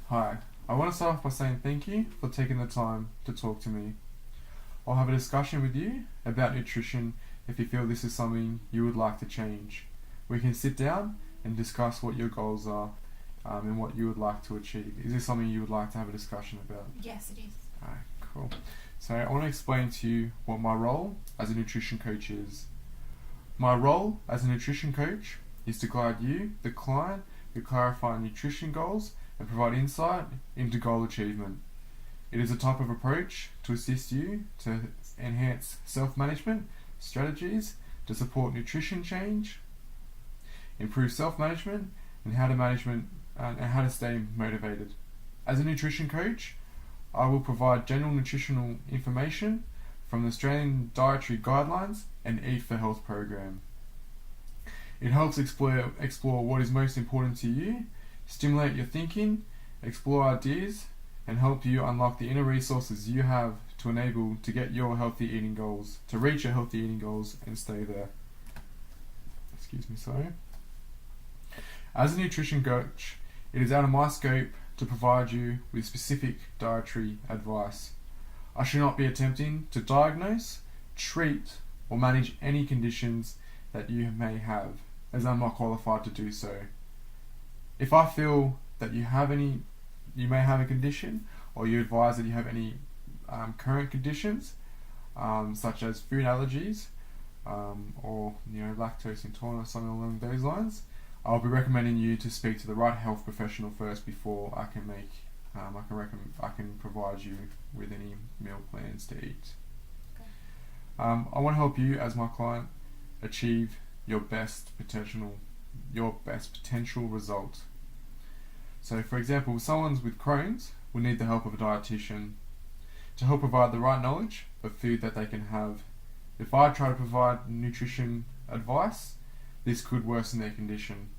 Hi, I want to start off by saying thank you for taking the time to talk to me. I'll have a discussion with you about nutrition if you feel this is something you would like to change. We can sit down and discuss what your goals are and what you would like to achieve. Is this something you would like to have a discussion about? Yes, it is. Alright, cool. So I want to explain to you what my role as a nutrition coach is. My role as a nutrition coach is to guide you, the client, to clarify nutrition goals and provide insight into goal achievement. It is a type of approach to assist you to enhance self-management strategies to support nutrition change, improve self-management, and how to stay motivated. As a nutrition coach, I will provide general nutritional information from the Australian Dietary Guidelines and Eat for Health program. It helps explore what is most important to you, stimulate your thinking, explore ideas, and help you unlock the inner resources you have to enable to get your healthy eating goals, to reach your healthy eating goals and stay there. Sorry. As a nutrition coach, it is out of my scope to provide you with specific dietary advice. I should not be attempting to diagnose, treat, or manage any conditions that you may have, as I'm not qualified to do so. If I feel that you may have a condition, or you advise that you have any current conditions, such as food allergies, or lactose intolerance, something along those lines, I'll be recommending you to speak to the right health professional first before I can provide you with any meal plans to eat. Okay. I want to help you as my client achieve your best potential result. So, for example, someone with Crohn's will need the help of a dietitian to help provide the right knowledge of food that they can have. If I try to provide nutrition advice, this could worsen their condition.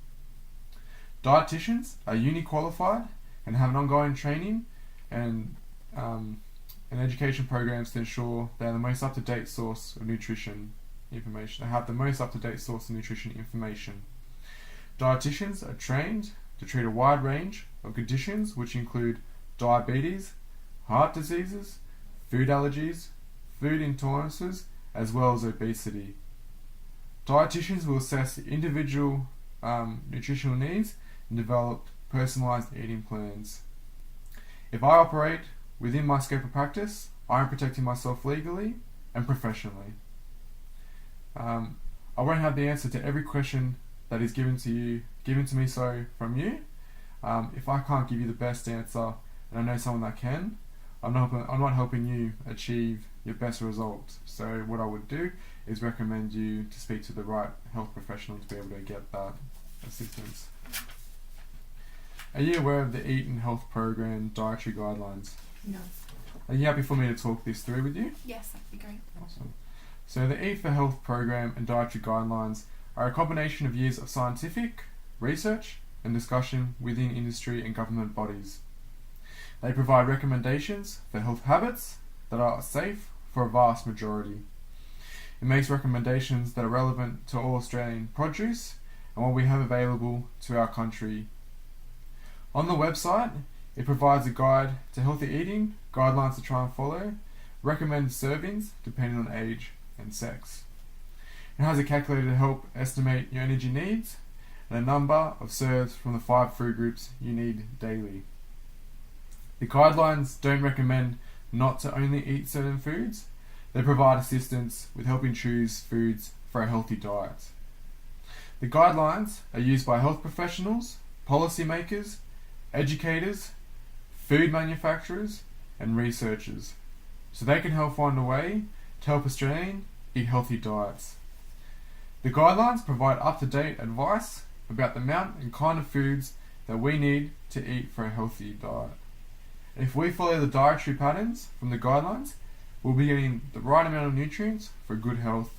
Dietitians are uni qualified and have an ongoing training and education programs to ensure they are the most up-to-date source of nutrition information. They have the most up-to-date source of nutrition information. Dietitians are trained to treat a wide range of conditions which include diabetes, heart diseases, food allergies, food intolerances, as well as obesity. Dietitians will assess individual nutritional needs and develop personalised eating plans. If I operate within my scope of practice, I am protecting myself legally and professionally. I won't have the answer to every question that is given to me from you. If I can't give you the best answer, and I know someone that can, I'm not helping you achieve your best result. So what I would do is recommend you to speak to the right health professional to be able to get that assistance. Are you aware of the Eat and Health program dietary guidelines? No. Are you happy for me to talk this through with you? Yes, that'd be great. Awesome. So the Eat for Health program and dietary guidelines are a combination of years of scientific research and discussion within industry and government bodies. They provide recommendations for health habits that are safe for a vast majority. It makes recommendations that are relevant to all Australian produce and what we have available to our country. On the website, it provides a guide to healthy eating, guidelines to try and follow, recommended servings depending on age and sex. It has a calculator to help estimate your energy needs and a number of serves from the 5 food groups you need daily. The guidelines don't recommend not to only eat certain foods, they provide assistance with helping choose foods for a healthy diet. The guidelines are used by health professionals, policymakers, educators, food manufacturers, and researchers, so they can help find a way to help Australians eat healthy diets. The guidelines provide up-to-date advice about the amount and kind of foods that we need to eat for a healthy diet. If we follow the dietary patterns from the guidelines, we'll be getting the right amount of nutrients for good health.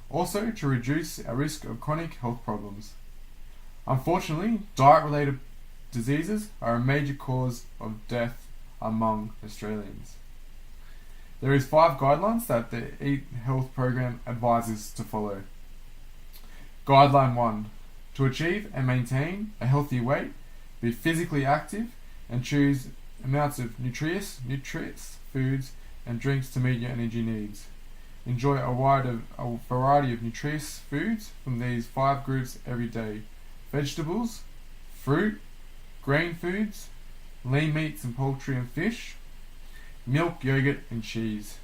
Also, to reduce our risk of chronic health problems. Unfortunately, diet-related diseases are a major cause of death among Australians. There is 5 guidelines that the Eat Health program advises to follow. Guideline 1. To achieve and maintain a healthy weight, be physically active and choose amounts of nutritious foods and drinks to meet your energy needs. Enjoy a variety of nutritious foods from these 5 groups every day: vegetables, fruit, grain foods, lean meats and poultry and fish, milk, yogurt and cheese.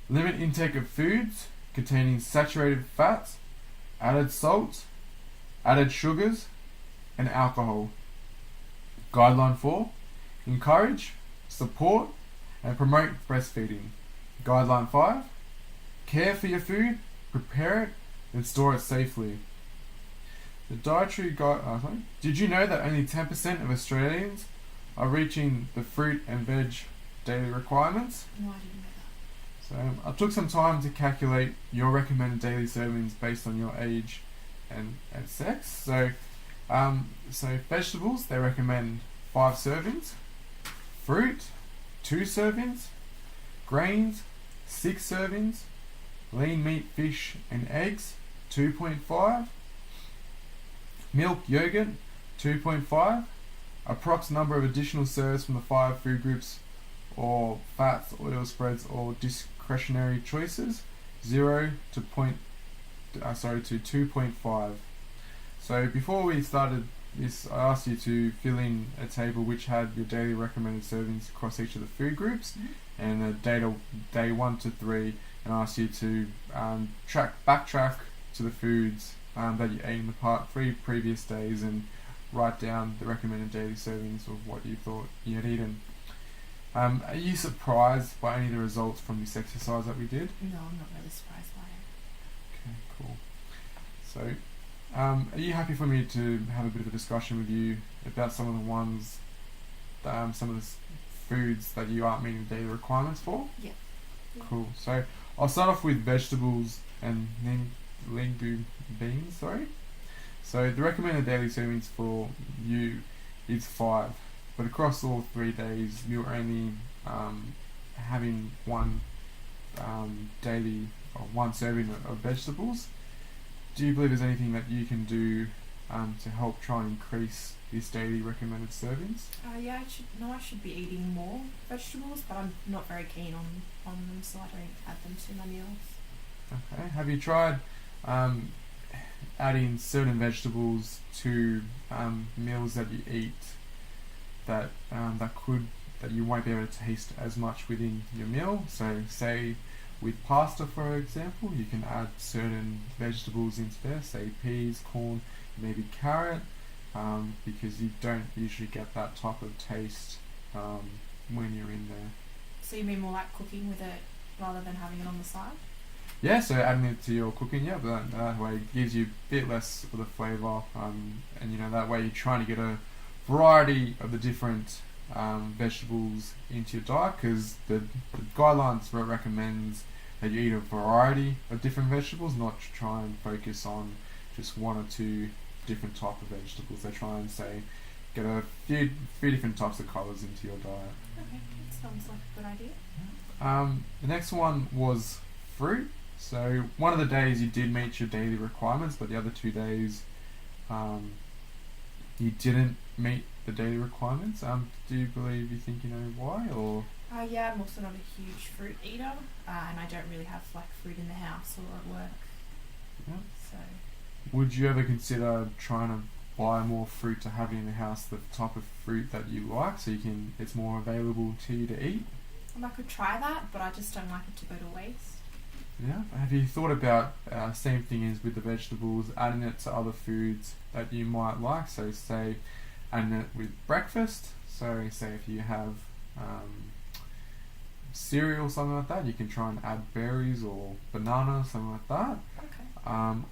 Limit intake of foods containing saturated fats, added salt, added sugars, and alcohol. Guideline 4. Encourage, support, and promote breastfeeding. Guideline 5. Care for your food, prepare it, and store it safely. The dietary guide. Did you know that only 10% of Australians are reaching the fruit and veg daily requirements? No, I didn't know So I took some time to calculate your recommended daily servings based on your age and sex. So vegetables, they recommend 5 servings. Fruit, 2 servings. Grains, 6 servings. Lean meat, fish and eggs, 2.5. Milk, yogurt, 2.5. Approx number of additional serves from the 5 food groups or fats, oil spreads or discretionary choices, 0 to 2.5. So before we started this, I asked you to fill in a table which had your daily recommended servings across each of the food groups, and the day 1 to 3, and I asked you to backtrack to the foods that you ate in the 3 previous days and write down the recommended daily servings of what you thought you had eaten. Are you surprised by any of the results from this exercise that we did? No, I'm not really surprised by it. Okay, cool. So, are you happy for me to have a bit of a discussion with you about some of the ones, some of the foods that you aren't meeting daily requirements for? Yeah. Cool. So, I'll start off with vegetables and then legume beans, So, the recommended daily servings for you is 5. But across all 3 days, you're only having one daily or 1 serving of vegetables. Do you believe there's anything that you can do to help try and increase this daily recommended servings? I should be eating more vegetables, but I'm not very keen on them, so I don't add them to my meals. Okay. Have you tried adding certain vegetables to meals that you eat that you won't be able to taste as much within your meal? So say with pasta, for example, you can add certain vegetables into there, say peas, corn, maybe carrot, because you don't usually get that type of taste when you're in there. So you mean more like cooking with it rather than having it on the side? Yeah, so adding it to your cooking, but that way it gives you a bit less of the flavour, and that way you're trying to get a variety of the different vegetables into your diet, because the guidelines recommends that you eat a variety of different vegetables, not to try and focus on just 1 or 2 different type of vegetables. They try and say get a few different types of colours into your diet. Okay, that sounds like a good idea. The next one was fruit. So one of the days you did meet your daily requirements, but the other 2 days you didn't meet the daily requirements. Do you think you know why, or? I'm also not a huge fruit eater, and I don't really have fruit in the house or at work. Yeah. So. Would you ever consider trying to buy more fruit to have in the house, the type of fruit that you like, so it's more available to you to eat? I could try that, but I just don't like it to go to waste. Yeah. Have you thought about same thing as with the vegetables, adding it to other foods that you might like? So say adding it with breakfast. So say if you have cereal or something like that, you can try and add berries or banana, something like that. Okay.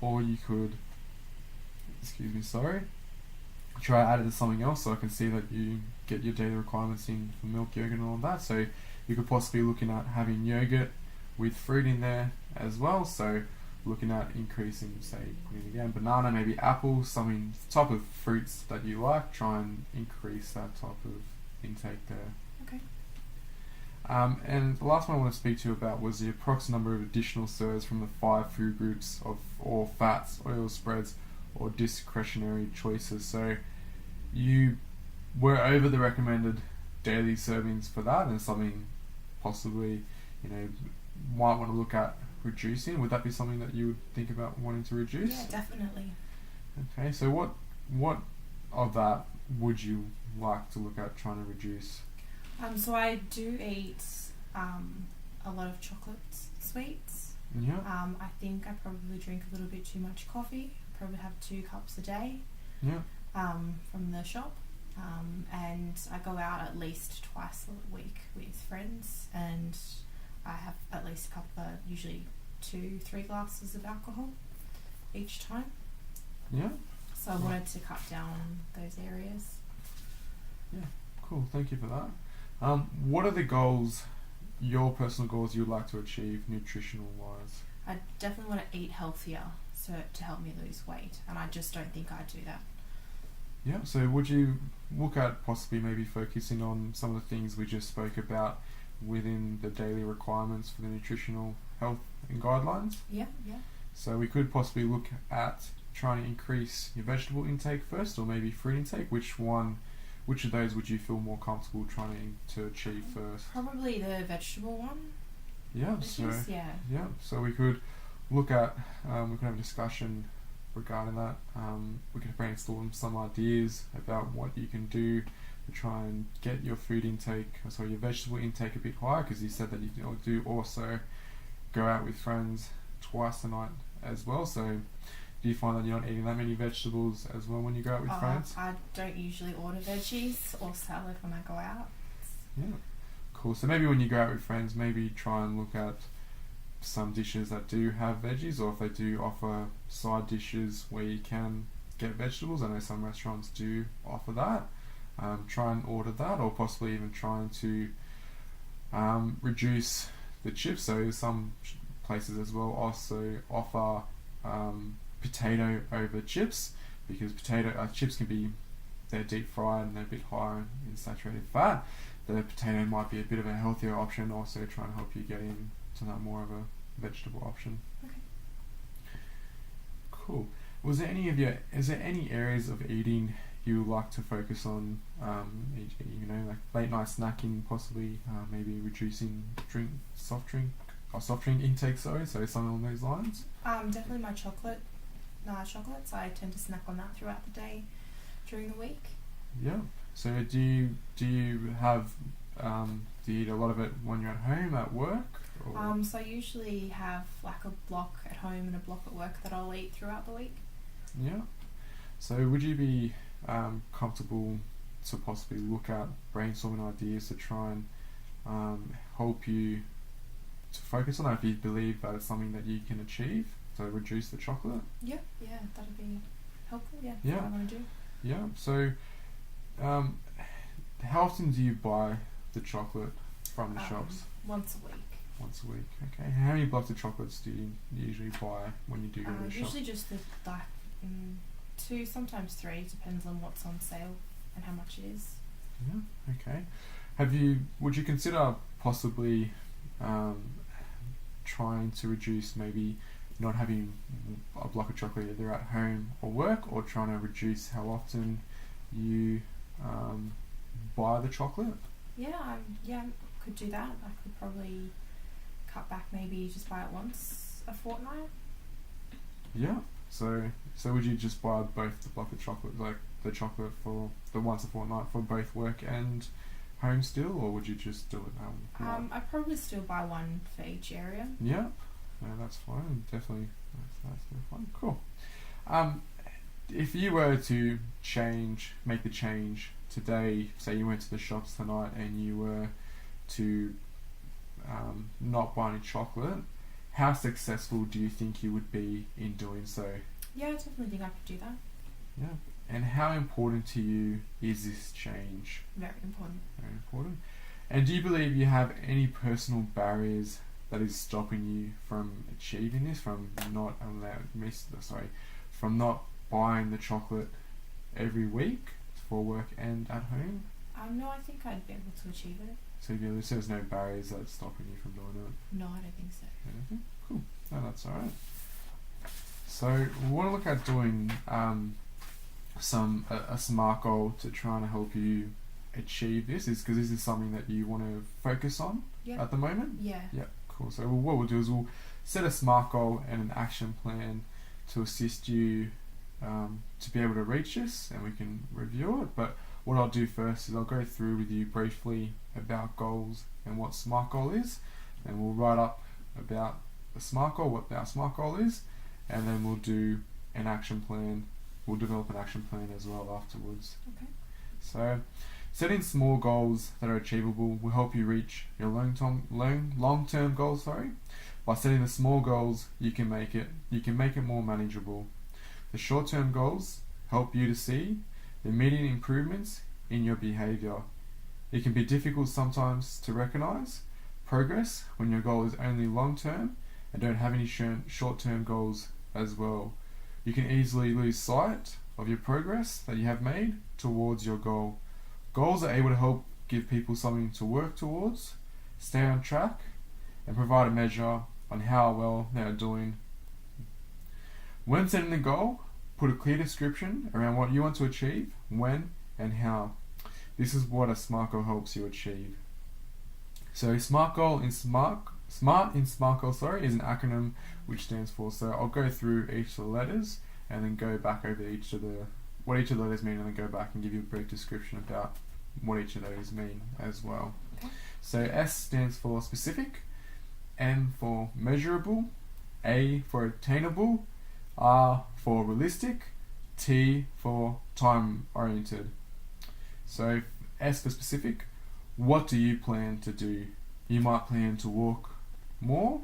Or you could, try to add it to something else, so I can see that you get your daily requirements in for milk, yogurt and all that. So you could possibly be looking at having yogurt with fruit in there as well. So looking at increasing, say, putting again banana, maybe apple, something type of fruits that you like. Try and increase that type of intake there. Okay. And the last one I want to speak to you about was the approximate number of additional serves from the 5 food groups of all fats, oil spreads, or discretionary choices. So you we're over the recommended daily servings for that, and something possibly, you know, might want to look at reducing. Would that be something that you would think about wanting to reduce? Yeah, definitely. Okay, so what of that would you like to look at trying to reduce? So I do eat a lot of chocolates, sweets. Yeah. I think I probably drink a little bit too much coffee. I probably have 2 cups a day. Yeah. From the shop. And I go out at least twice a week with friends, and I have at least usually 2-3 glasses of alcohol each time. Yeah. So I wanted to cut down those areas. Yeah. Cool. Thank you for that. What are the goals, your personal goals you'd like to achieve nutritional wise? I definitely want to eat healthier to help me lose weight, and I just don't think I do that. Yeah, so would you look at possibly maybe focusing on some of the things we just spoke about within the daily requirements for the nutritional health and guidelines? Yeah. So we could possibly look at trying to increase your vegetable intake first, or maybe fruit intake. Which of those would you feel more comfortable trying to achieve first? Probably the vegetable one. Yeah, so we could look at, we could have a discussion regarding that. We could brainstorm some ideas about what you can do to try and get your food intake, your vegetable intake a bit higher, because you said that you do also go out with friends twice a night as well. So do you find that you're not eating that many vegetables as well when you go out with friends? I don't usually order veggies or salad when I go out. Yeah, cool. So maybe when you go out with friends, maybe try and look at some dishes that do have veggies, or if they do offer side dishes where you can get vegetables. I know some restaurants do offer that. Try and order that, or possibly even trying to reduce the chips. So some places as well also offer potato over chips, because chips can be, they're deep fried and they're a bit higher in saturated fat. The potato might be a bit of a healthier option, also trying to help you get into that more of a vegetable option. Okay. Cool. Is there any areas of eating you would like to focus on? Like late night snacking, possibly maybe reducing soft drink intake. So something along those lines. Definitely my chocolates. I tend to snack on that throughout the day, during the week. Yeah. So do you have do you eat a lot of it when you're at home, at work? Or? So I usually have like a block at home and a block at work that I'll eat throughout the week. Yeah. So would you be comfortable to possibly look at brainstorming ideas to try and help you to focus on that, if you believe that it's something that you can achieve, to reduce the chocolate? Yeah, that'd be helpful. Yeah. Yeah. What I want to do. Yeah. So how often do you buy the chocolate from the shops? Once a week. Once a week. Okay. How many blocks of chocolates do you usually buy when you do go to the shop? Usually just 2, sometimes 3, depends on what's on sale and how much it is. Yeah. Okay. Would you consider possibly trying to reduce, maybe not having a block of chocolate either at home or work, or trying to reduce how often you buy the chocolate? Yeah, could do that. I could probably cut back, maybe just buy it once a fortnight. Yeah. So would you just buy both the block of chocolate, like the chocolate for the once a fortnight for both work and home still, or would you just do it I'd probably still buy one for each area. Yeah. No, that's fine. Definitely, that's fine. Cool. If you were to make the change today, say you went to the shops tonight and you were to not buy any chocolate, how successful do you think you would be in doing so? Yeah, I definitely think I could do that. Yeah. And how important to you is this change? Very important. Very important. And do you believe you have any personal barriers that is stopping you from achieving this, from not buying the chocolate every week for work and at home? No, I think I'd be able to achieve it. So there's no barriers that's stopping you from doing it? No, I don't think so. Okay, cool. No, that's alright. So we want to look at doing a SMART goal to try and help you achieve this, is because this is something that you want to focus on Yeah. at the moment. Yeah. Yeah, cool. So what we'll do is we'll set a SMART goal and an action plan to assist you to be able to reach this, and we can review it. But what I'll do first is I'll go through with you briefly about goals and what SMART goal is, and we'll write up about the SMART goal, what our SMART goal is, and then we'll do an action plan. We'll develop an action plan as well afterwards. Okay. So, setting small goals that are achievable will help you reach your long-term goals. By setting the small goals, you can make it more manageable. The short-term goals help you to see the immediate improvements in your behavior. It can be difficult sometimes to recognize progress when your goal is only long-term and don't have any short-term goals as well. You can easily lose sight of your progress that you have made towards your goal. Goals are able to help give people something to work towards, stay on track, and provide a measure on how well they are doing. When setting a goal, put a clear description around what you want to achieve, when, and how. This is what a SMART goal helps you achieve. So SMART goal in SMART goal, is an acronym which stands for. So I'll go through each of the letters and then go back over what each of the letters mean, and then go back and give you a brief description about what each of those mean as well. Okay. So S stands for specific, M for measurable, A for attainable, R for realistic, T for time oriented. So S for specific, what do you plan to do? You might plan to walk more,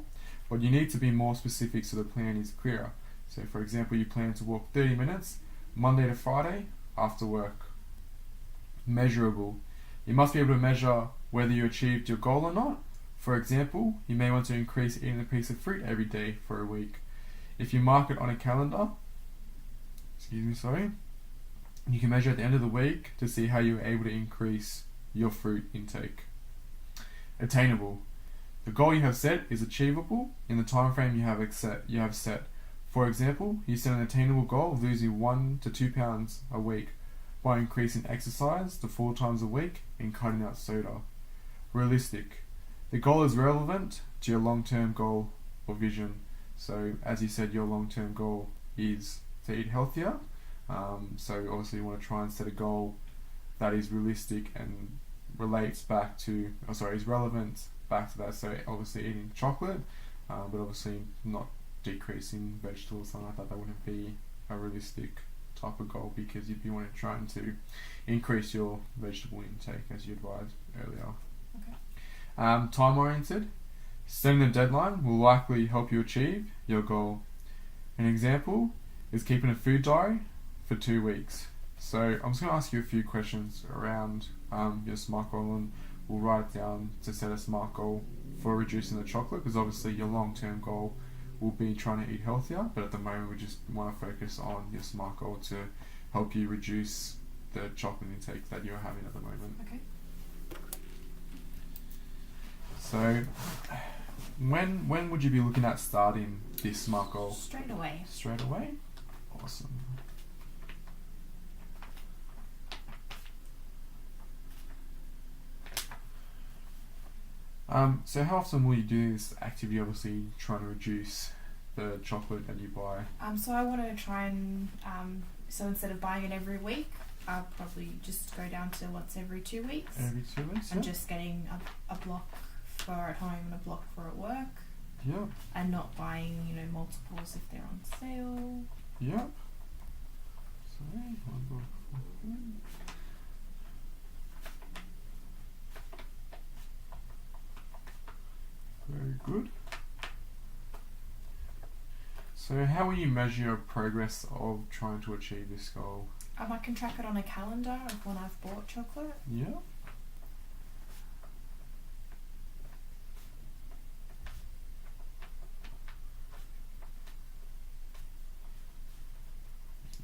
but you need to be more specific so the plan is clearer. So for example, you plan to walk 30 minutes Monday to Friday after work. Measurable, you must be able to measure whether you achieved your goal or not. For example, you may want to increase eating a piece of fruit every day for a week. If you mark it on a calendar, you can measure at the end of the week to see how you were able to increase your fruit intake. Attainable, the goal you have set is achievable in the time frame you have set. For example, you set an attainable goal of losing 1 to 2 pounds a week by increasing exercise to 4 times a week and cutting out soda. Realistic, the goal is relevant to your long-term goal or vision. So as you said, your long-term goal is to eat healthier. So obviously you want to try and set a goal that is realistic and is relevant back to that. So obviously eating chocolate, but obviously not decreasing vegetables, something like that. That wouldn't be a realistic type of goal, because you'd be trying to increase your vegetable intake as you advised earlier. Okay. Time oriented, setting a deadline will likely help you achieve your goal. An example is keeping a food diary for 2 weeks. So I'm just going to ask you a few questions around your SMART goal, and we'll write it down to set a SMART goal for reducing the chocolate, because obviously your long-term goal will be trying to eat healthier, but at the moment we just want to focus on your SMART goal to help you reduce the chocolate intake that you're having at the moment. Okay. So when would you be looking at starting this SMART goal? Straight away. Straight away? Awesome. So how often will you do this activity, obviously trying to reduce the chocolate that you buy? So I want to try and, so instead of buying it every week, I'll probably just go down to once every 2 weeks. Every 2 weeks, And just getting a block for at home and a block for at work. Yeah. And not buying, multiples if they're on sale. Yep. Sorry, one block. Very good. So how will you measure your progress of trying to achieve this goal? I can track it on a calendar of when I've bought chocolate. Yeah.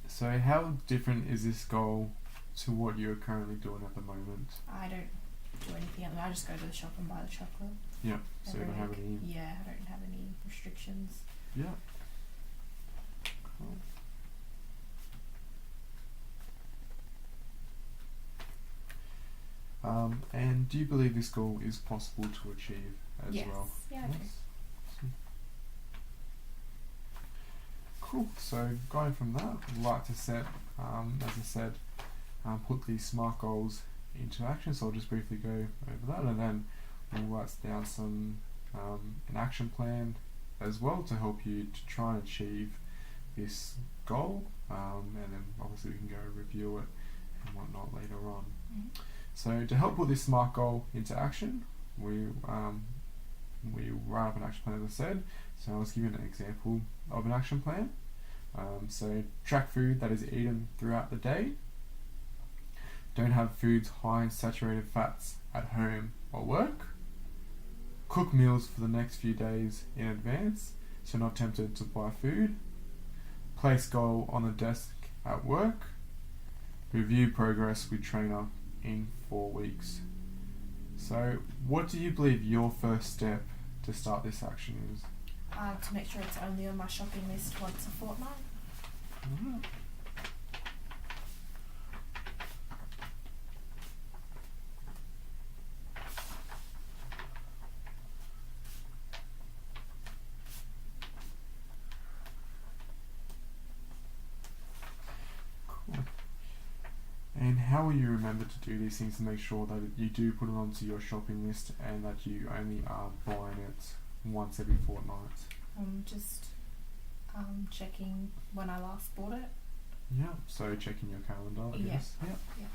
So how different is this goal to what you're currently doing at the moment? I don't do anything else. I just go to the shop and buy the chocolate. Yeah. So you don't have any. Yeah, I don't have any restrictions. Yeah. Cool. And do you believe this goal is possible to achieve as Yes. well? Yeah, I do. Awesome. Cool. So going from that, I'd like to set, as I said, put these SMART goals into action. So I'll just briefly go over that, and then we'll write down an action plan as well to help you to try and achieve this goal. And then obviously we can go review it and whatnot later on. Mhm. So to help put this SMART goal into action, we write up an action plan, as I said. So I was given an example of an action plan. So track food that is eaten throughout the day. Don't have foods high in saturated fats at home or work. Cook meals for the next few days in advance, so not tempted to buy food. Place goal on the desk at work. Review progress with trainer in 4 weeks. So what do you believe your first step to start this action is? To make sure it's only on my shopping list once a fortnight. Alright. Cool. And how will you remember to do these things to make sure that you do put it onto your shopping list and that you only are buying it once every fortnight? Just checking when I last bought it. Yeah, so checking your calendar, I Yeah. guess. Yeah. Yeah.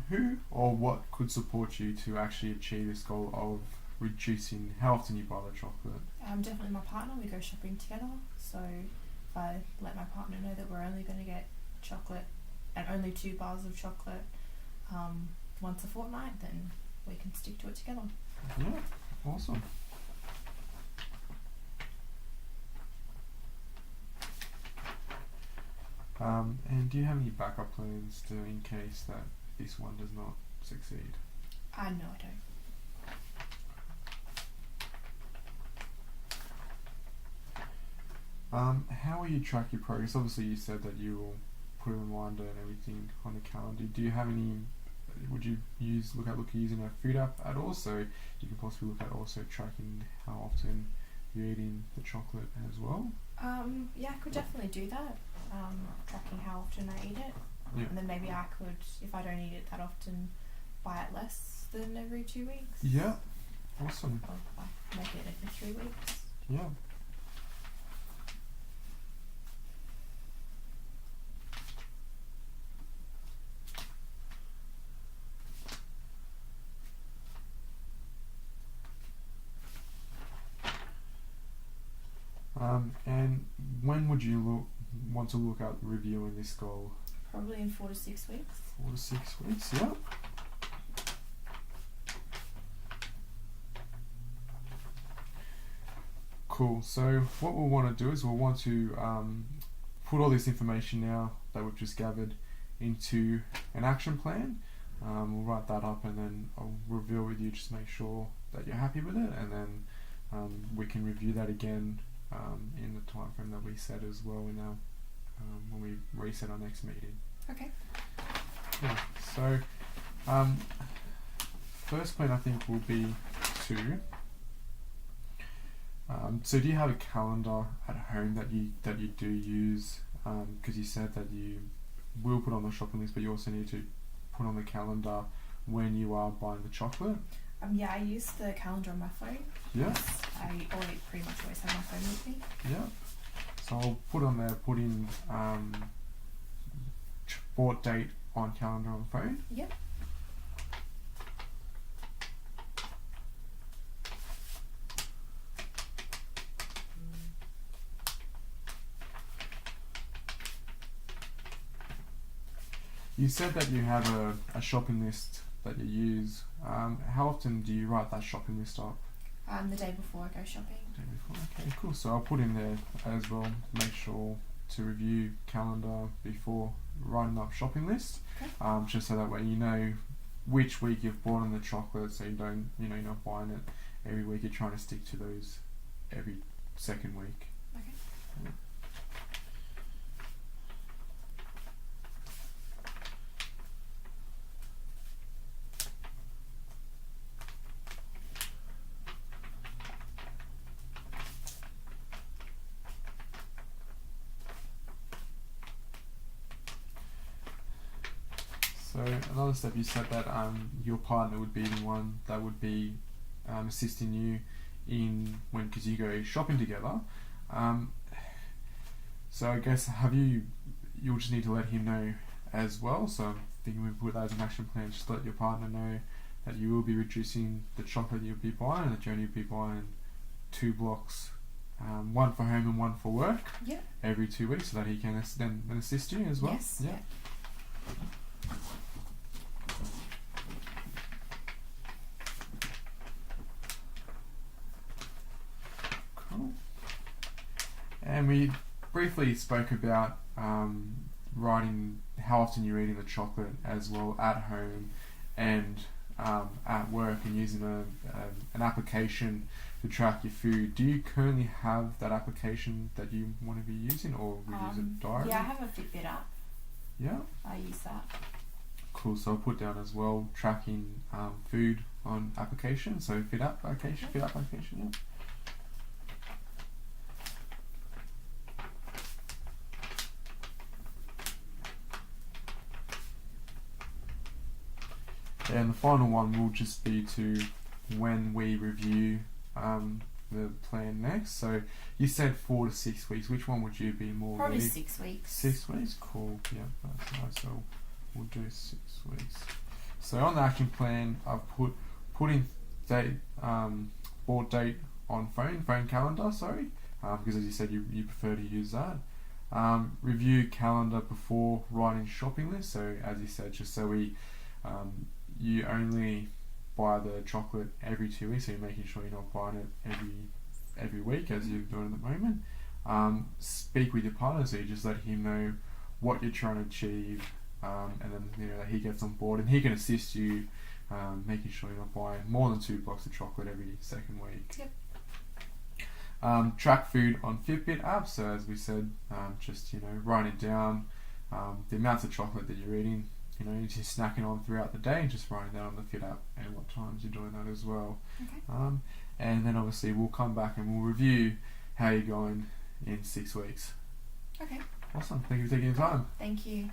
Who or what could support you to actually achieve this goal of reducing how often you buy the chocolate? Definitely my partner. We go shopping together. So if I let my partner know that we're only going to get chocolate and only 2 bars of chocolate once a fortnight, then we can stick to it together. Yeah, awesome. And do you have any backup plans to in case that this one does not succeed? No, I don't. How will you track your progress? Obviously, you said that you will put a reminder and everything on the calendar. Do you have any? Would you look at using a food app at all? So you can possibly look at also tracking how often you're eating the chocolate as well. Yeah, I could definitely do that. Tracking how often I eat it, Yeah. and then maybe I could, if I don't eat it that often, buy it less than every 2 weeks. Yeah. Awesome. Or like make it every 3 weeks. Yeah. And when would you want to look at reviewing this goal? Probably in 4 to 6 weeks. 4 to 6 weeks, yeah. Cool. So what we'll want to do is we'll want to put all this information now that we've just gathered into an action plan. We'll write that up and then I'll review it with you just to make sure that you're happy with it, and then we can review that again in the time frame that we set as well in our when we reset our next meeting. Okay. Yeah. So first point I think will be to so do you have a calendar at home that you do use? Because you said that you will put on the shopping list, but you also need to put on the calendar when you are buying the chocolate. Yeah, I use the calendar on my phone. Yeah. I pretty much always have my phone with me. Yeah. So I'll put on there, put in bought date on calendar on phone. Yep. You said that you have a shopping list that you use. How often do you write that shopping list up? The day before I go shopping. Day before. Okay, cool. So I'll put in there as well. Make sure to review calendar before writing up shopping list. Okay. Just so that way you know which week you've bought on the chocolate, so you don't, you're not buying it every week. You're trying to stick to those every second week. Okay. So another step, you said that your partner would be the one that would be assisting you because you go shopping together. So I guess you'll just need to let him know as well. So I'm thinking we put that as an action plan, just let your partner know that you will be reducing the chocolate you'll be buying, and that you'll only be buying 2 blocks, one for home and one for work, Yep. every 2 weeks, so that he can then assist you as well. Yes. Yeah. Yep. Cool. And we briefly spoke about writing how often you're eating the chocolate as well at home and at work, and using an application to track your food. Do you currently have that application that you want to be using, or we use a diary? Yeah, I have a Fitbit app. Yeah. I use that. Cool. So I'll put down as well tracking food on application. So Fit application. Yeah. And the final one will just be to when we review the plan next. So you said 4 to 6 weeks. Which one would you be more Probably ready? 6 weeks. 6 weeks? Cool. Yeah, that's nice. So we'll do 6 weeks. So on the action plan, I've put in date, board date on phone calendar, sorry, because as you said, you prefer to use that. Review calendar before writing shopping list. So as you said, just so you only buy the chocolate every 2 weeks, so you're making sure you're not buying it every week as you're doing at the moment. Speak with your partner, so you just let him know what you're trying to achieve, and then that he gets on board, and he can assist you, making sure you're not buying more than 2 blocks of chocolate every second week. Yep. Track food on Fitbit app. So as we said, just writing down the amounts of chocolate that you're eating. You're just snacking on throughout the day, and just writing down on the Fit app and what times you're doing that as well. Okay. And then obviously we'll come back and we'll review how you're going in 6 weeks. Okay. Awesome. Thank you for taking your time. Thank you.